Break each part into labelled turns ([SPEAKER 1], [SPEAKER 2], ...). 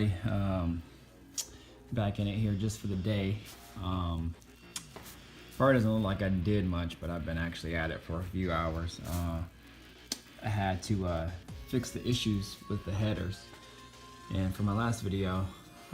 [SPEAKER 1] everybody. Back in it here just for the day. Probably doesn't look like I did much, but I've been actually at it for a few hours. I had to fix the issues with the headers, and for my last video,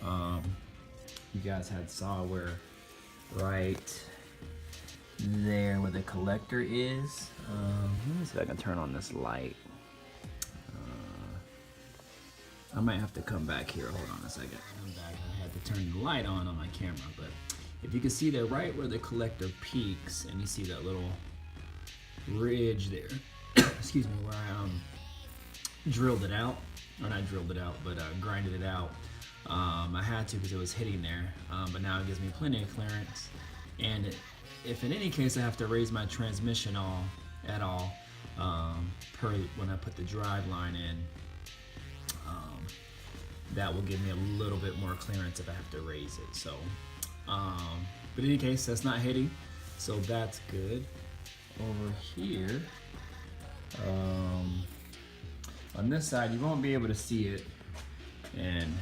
[SPEAKER 1] you guys had saw where right there where the collector is. Let me see if I can turn on this light. I might have to come back here. Hold on a second. I'm back. I had to turn the light on my camera, but if you can see there, right where the collector peaks, and you see that little ridge there. Excuse me, where I drilled it out, or not drilled it out, but grinded it out. I had to because it was hitting there, but now it gives me plenty of clearance. And if in any case I have to raise my transmission at all, per when I put the Driveline in. That will give me a little bit more clearance if I have to raise it. So, but in any case, that's not hitting, so that's good. Over here, on this side, you won't be able to see it, and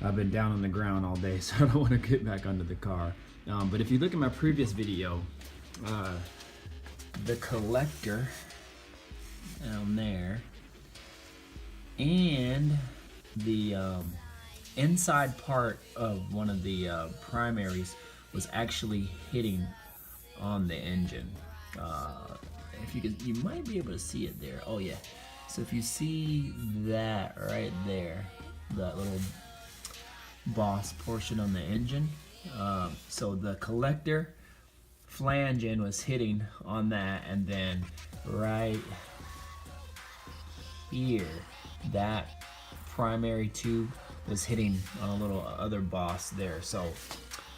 [SPEAKER 1] I've been down on the ground all day, so I don't want to get back under the car. But if you look at my previous video, the collector down there and the inside part of one of the primaries was actually hitting on the engine. If you could, you might be able to see it there. Oh yeah. So if you see that right there, that little boss portion on the engine, so the collector flange end was hitting on that, and then right here, that primary tube was hitting on a little other boss there. So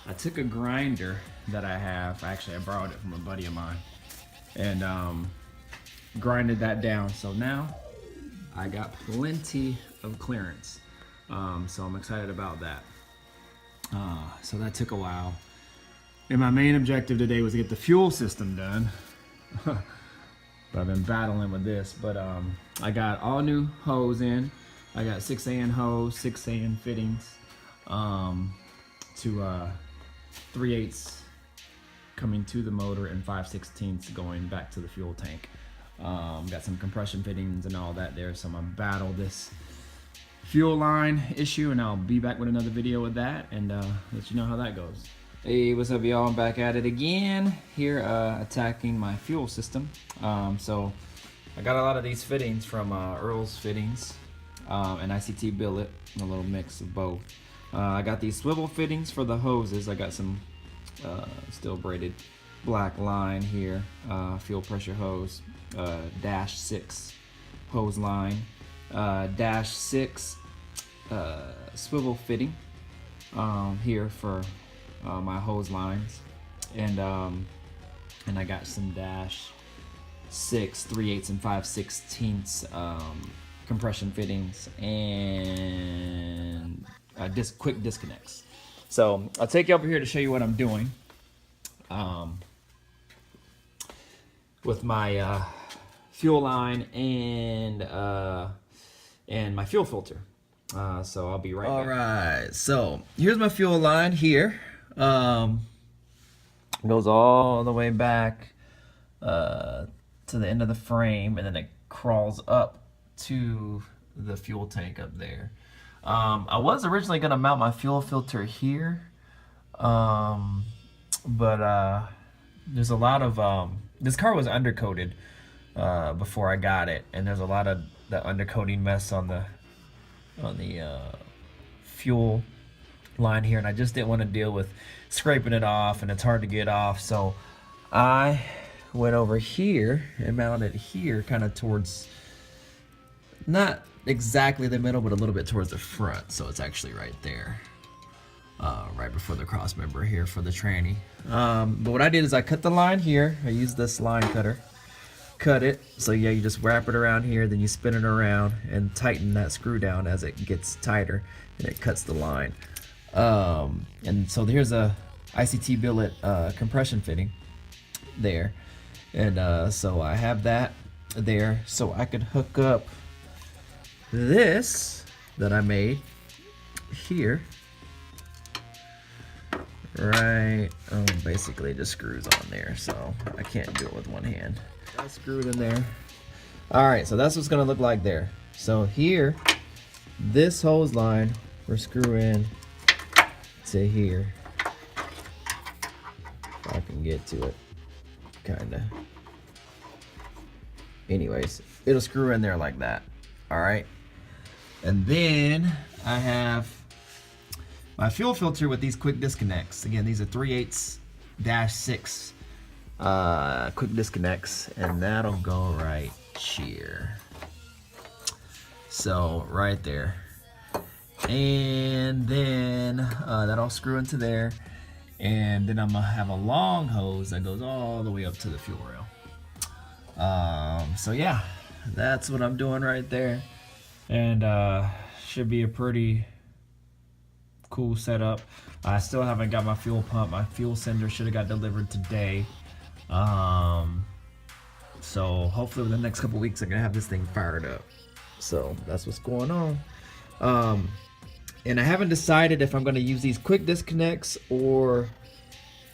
[SPEAKER 1] I took a grinder that I have, actually I borrowed it from a buddy of mine, and grinded that down. So now I got plenty of clearance. So I'm excited about that. So that took a while. And my main objective today was to get the fuel system done. But I've been battling with this. But I got all new hose in. I got 6AN hose, 6AN fittings, to 3/8 coming to the motor and 5/16 going back to the fuel tank. Got some compression fittings and all that there, so I'm gonna battle this fuel line issue, and I'll be back with another video with that, and let you know how that goes. Hey, what's up y'all? I'm back at it again here, attacking my fuel system. So I got a lot of these fittings from Earls fittings. And ICT billet, a little mix of both. I got these swivel fittings for the hoses. I got some steel braided black line here, fuel pressure hose, -6 hose line, -6 swivel fitting here for my hose lines, and I got some -6 3/8 and 5/16 compression fittings and quick disconnects. So I'll take you over here to show you what I'm doing with my fuel line and my fuel filter. So I'll be right back. All right, so here's my fuel line here. Goes all the way back to the end of the frame, and then it crawls up to the fuel tank up there. I was originally gonna mount my fuel filter here, but there's a lot of this car was undercoated before I got it, and there's a lot of the undercoating mess on the fuel line here, and I just didn't want to deal with scraping it off, and it's hard to get off. So I went over here and mounted it here, kind of towards, not exactly the middle, but a little bit towards the front, so it's actually right there, right before the cross member here for the tranny. But what I did is I cut the line here. I used this line cutter, cut it. So yeah, you just wrap it around here, then you spin it around and tighten that screw down as it gets tighter, and it cuts the line. And so here's a ICT billet compression fitting there, and so I have that there, so I could hook up this that I made here. Right, basically just screws on there, so I can't do it with one hand. I screwed in there. All right, so that's what's gonna look like there. So here, this hose line, we're screwing to here. If I can get to it, kinda. Anyways, it'll screw in there like that. All right, and then I have my fuel filter with these quick disconnects. Again, these are 3/8-6 quick disconnects, and that'll go right here. So right there, and then that'll screw into there, and then I'm gonna have a long hose that goes all the way up to the fuel rail. So yeah, that's what I'm doing right there, and should be a pretty cool setup. I still haven't got my fuel pump. My fuel sender should have got delivered today. So hopefully within the next couple weeks I can have this thing fired up. So that's what's going on. And I haven't decided if I'm going to use these quick disconnects or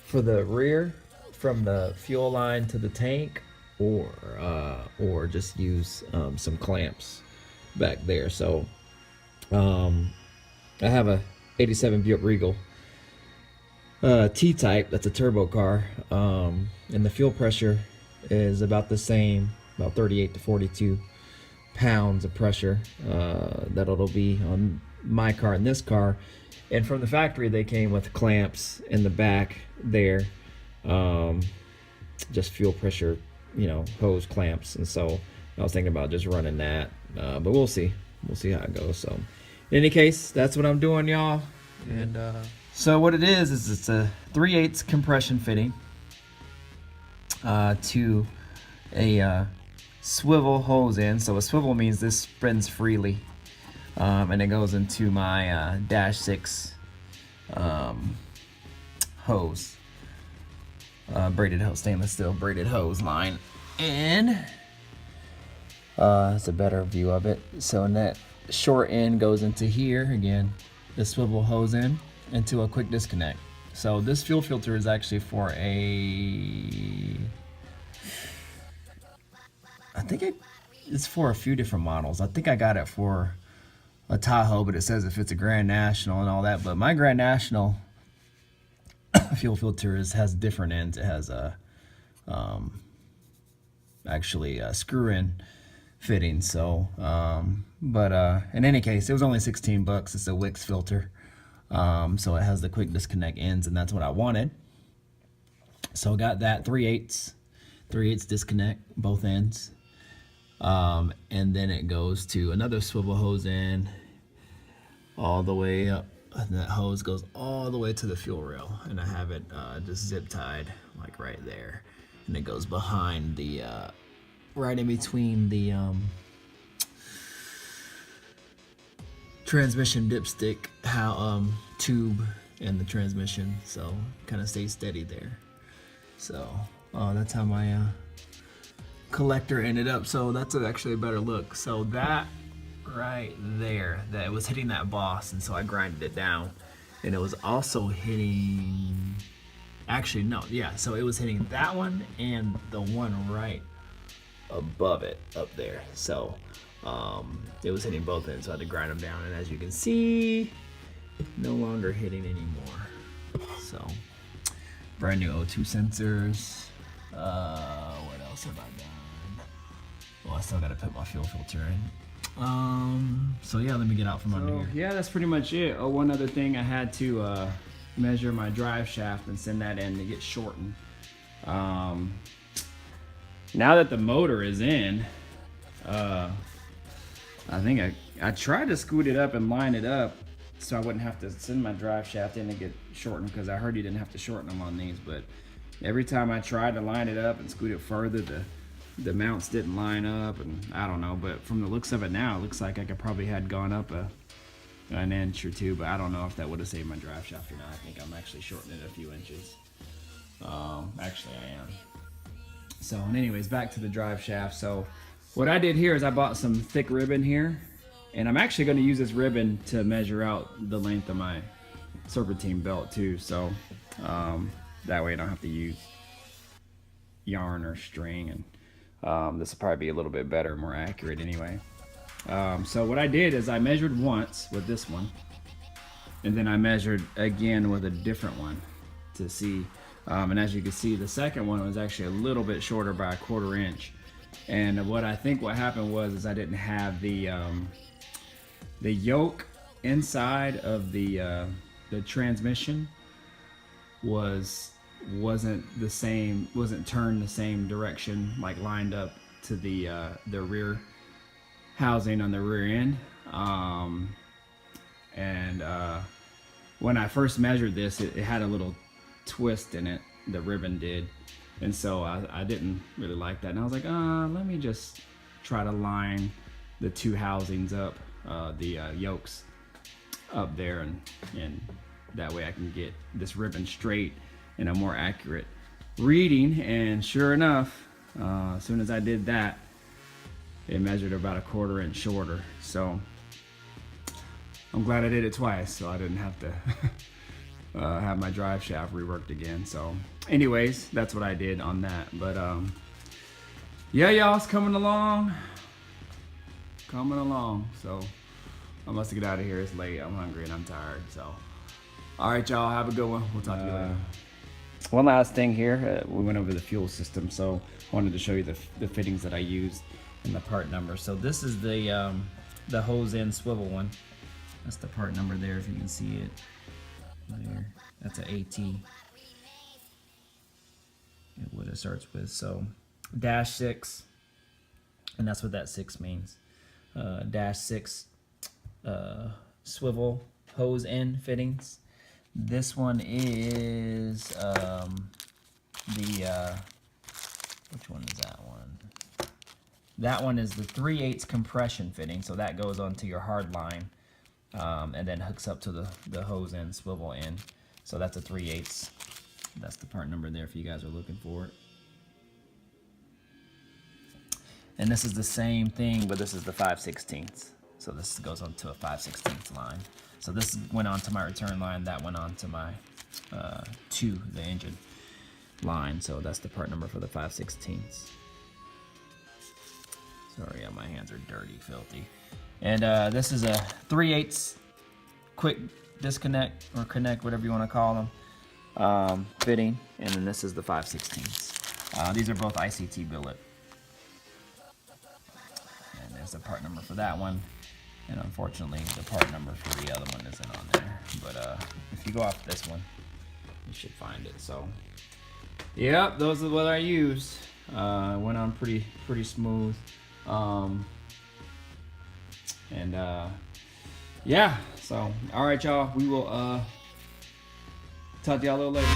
[SPEAKER 1] for the rear from the fuel line to the tank, or just use some clamps back there. So I have a 87 Buick Regal T-type. That's a turbo car, and the fuel pressure is about the same, about 38 to 42 pounds of pressure that it'll be on my car and this car. And from the factory they came with clamps in the back there, just fuel pressure, you know, hose clamps. And so I was thinking about just running that, but we'll see how it goes. So in any case, that's what I'm doing, y'all. And so what it is it's a 3/8 compression fitting to a swivel hose end. So a swivel means this spins freely, and it goes into my -6 hose, braided hose, stainless steel braided hose line. And it's a better view of it. So in that short end goes into here again, the swivel hose in into a quick disconnect. So this fuel filter is actually for it's for a few different models. I think I got it for a Tahoe, but it says if it's a Grand National and all that. But my Grand National fuel filter has different ends. It has a actually a screw-in fitting. So but in any case, it was only 16 bucks. It's a Wix filter, so it has the quick disconnect ends, and that's what I wanted. So I got that 3/8 disconnect both ends, and then it goes to another swivel hose end all the way up, and that hose goes all the way to the fuel rail, and I have it just zip tied like right there, and it goes behind the right in between the transmission dipstick tube and the transmission, so kind of stays steady there. So that's how my collector ended up. So that's actually a better look. So that right there, that it was hitting that boss, and so I grinded it down, and it was also hitting, actually no, yeah, so it was hitting that one and the one right above it up there. So it was hitting both ends, so I had to grind them down, and as you can see, no longer hitting anymore. So brand new O2 sensors. What else have I done? Well, I still got to put my fuel filter in. So yeah, let me get out from under here. Yeah, that's pretty much it. Oh, one other thing, I had to measure my drive shaft and send that in to get shortened. Now that the motor is in, I think I tried to scoot it up and line it up so I wouldn't have to send my drive shaft in to get shortened, because I heard you didn't have to shorten them on these, but every time I tried to line it up and scoot it further, the mounts didn't line up, and I don't know. But from the looks of it now, it looks like I could probably had gone up an inch or two, but I don't know if that would have saved my drive shaft or not. I think I'm actually shortening it a few inches. Actually I am. So anyways, back to the drive shaft. So what I did here is I bought some thick ribbon here, And I'm actually going to use this ribbon to measure out the length of my serpentine belt too, so that way I don't have to use yarn or string, and this will probably be a little bit better, more accurate anyway. So what I did is I measured once with this one, and then I measured again with a different one to see, and as you can see, the second one was actually a little bit shorter by 1/4 inch. And what I think what happened was is I didn't have the yoke inside of the transmission wasn't the same, wasn't turned the same direction, like lined up to the rear housing on the rear end. When I first measured this, it had a little twist in it, the ribbon did, and so I didn't really like that, and I was like, let me just try to line the two housings up, the yokes up there, and that way I can get this ribbon straight and a more accurate reading. And sure enough, as soon as I did that, it measured about 1/4 inch shorter. So I'm glad I did it twice, so I didn't have to have my drive shaft reworked again. So anyways, that's what I did on that. But yeah, y'all, it's coming along. So I must get out of here. It's late. I'm hungry and I'm tired. So all right, y'all, have a good one. We'll talk to you later. One last thing here, we went over the fuel system, so I wanted to show you the fittings that I used and the part number. So this is the hose end swivel one. That's the part number there, if you can see it there. That's an AT, what it starts with. So -6, and that's what that 6 means. -6 swivel hose end fittings. This one is which one is that one? That one is the 3/8 compression fitting, so that goes onto your hard line, and then hooks up to the hose end swivel end. So that's a 3/8. That's the part number there if you guys are looking for it. And this is the same thing, but this is the 5/16. So this goes onto a 5/16 line. So this went onto my return line, that went onto my the engine line. So that's the part number for the 5/16. Sorry, yeah, my hands are dirty, filthy. And this is a 3/8 quick disconnect or connect, whatever you want to call them, fitting. And then this is the 5/16. These are both ICT billet. And there's the part number for that one. And unfortunately, the part number for the other one isn't on there. But if you go off this one, you should find it. So, yep, those are what I used. Went on pretty smooth. Yeah. So, all right, y'all. We will talk to y'all a little later.